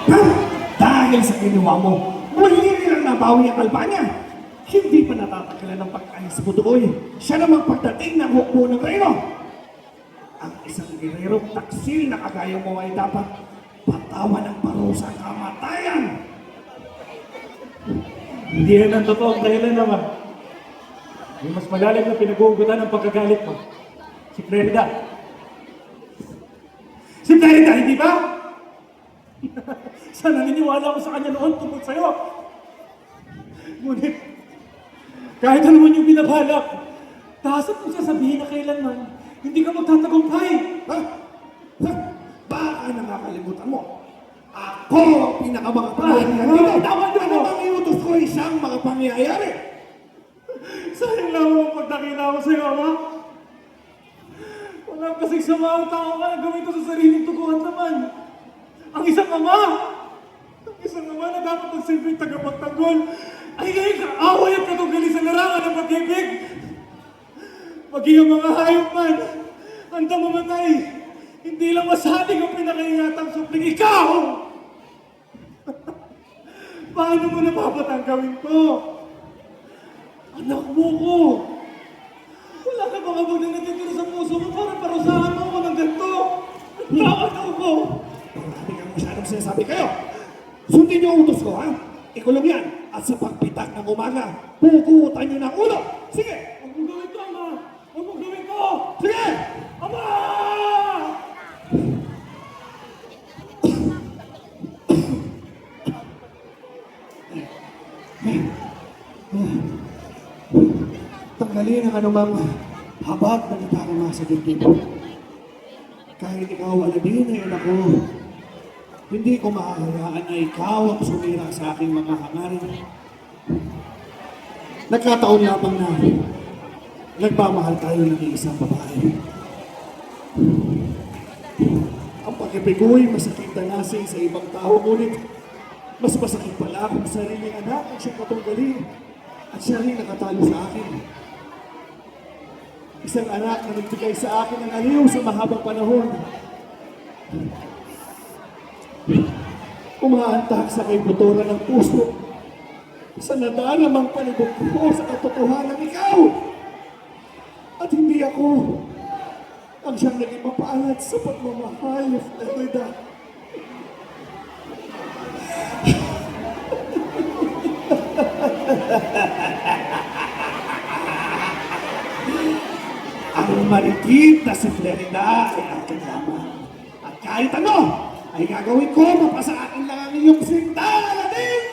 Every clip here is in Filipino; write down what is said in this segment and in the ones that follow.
Ha? Dahil sa ginawa mo, muli nilang nabawi ang kalpa niya. Hindi pa natatanggalan ng pagkain sa Budugoy. Siya namang pagdating ng hukbo ng reyno. Ang isang girero taksil na kagaya mo ay dapat patawan ng parusang kamatayan. Hindi yan ang totoong dahilan naman. May mas malalim na pinag-uugutan ng pagkagalit mo. Si Freda. Si Freda, hindi ba? Sana niniwala ko sa kanya noon tungkol sa'yo. Ngunit, kahit ano man yung binabalak, tahasan kong sasabihin na kailanman, hindi ka magtatagumpay. Ha? Ha? Baka nakakalimutan mo. Ako ang pinakamakapangyarihan dito. Tama niyo Ano mo. bang iutos ko isang makapangyayari? Sayang lang ang pagdakita ko sa'yo, Ama. Wala kasing sama ang tao ka na gawin ko sa sariling tuguan naman. Ang isang ama! Ang isang ama na dapat magsilbing tagapagtanggol ay ngayon kaaway at katugali sa larangan ng pag-ibig. Maging ang mga hayop man, handang mamatay. Hindi lang masaling ang pinakaingatang supling ikaw! Paano mo napapat gawin ko? Anak mo ko! Wala ka bang abag na natitira sa puso mo para parusahan mo ako ng ganito? Bakit ako? Marami kang masyadong sinasabi kayo. Sundin niyo ang utos ko, ha? Ikulong yan. At sa pagpitak ng umaga, pukutan niyo ng ulo. Sige! Huwag mo gawin to, Ama! Huwag mo gawin to! Sige! Ama! Tanggalin ang anumang habag na nadarama sa dibdib. Kahit ikaw, Aladin, ay anak ko, hindi ko maahayaan na ikaw ang sumira sa aking mga hangarin. Nagkataon lamang na nagmamahal tayo ng isang babae. Ang pag-ibigu'y masakit na lasing sa ibang tao, ngunit mas masakit pala kung sariling anak ang siyang katunggali at siya rin nakatalo sa akin. Isang anak na nagbigay sa akin ng aliw sa mahabang panahon. Umaantak sa kaibuturan ng puso sa nadalamang palibog ko sa katotohanan ikaw. At hindi ako ang siyang naging mapaalat sa pagmamahal ni Freda. Ang marikit na si Freda ay aking lamang. At kahit ano, ay gagawin ko, mapasa akin lang ang iyong sinta, Aladin!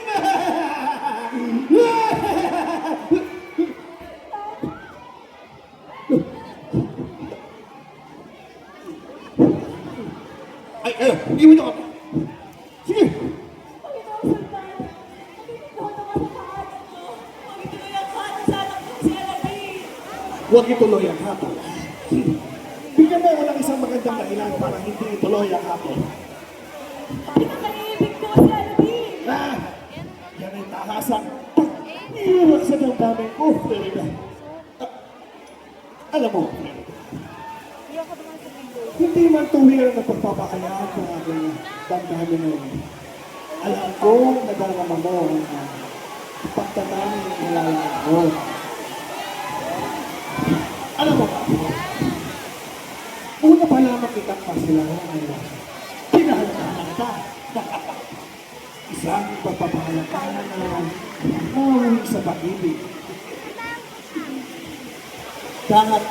Ay, kayo, hindi mo ito kami. Sige! Huwag ituloy ang hapon. Bigyan mo ako ng isang magandang dahilan para hindi ituloy ang hapon. Ah! Yan ay tahasan. Iiwan sa damdamin ko, Freda. Alam mo, Freda, hindi man tuwir na pagpapakalaan ng aking damdamin ngayon. Alam ko, nadarama mo ang pagtatangin ng nalalaan ko. Alam mo ba, una pa lamang kitang pasilahan ngayon. Pinahalakahan ka. Isang pagpapahalakaan na mawawin sa pag-ibig. Dapat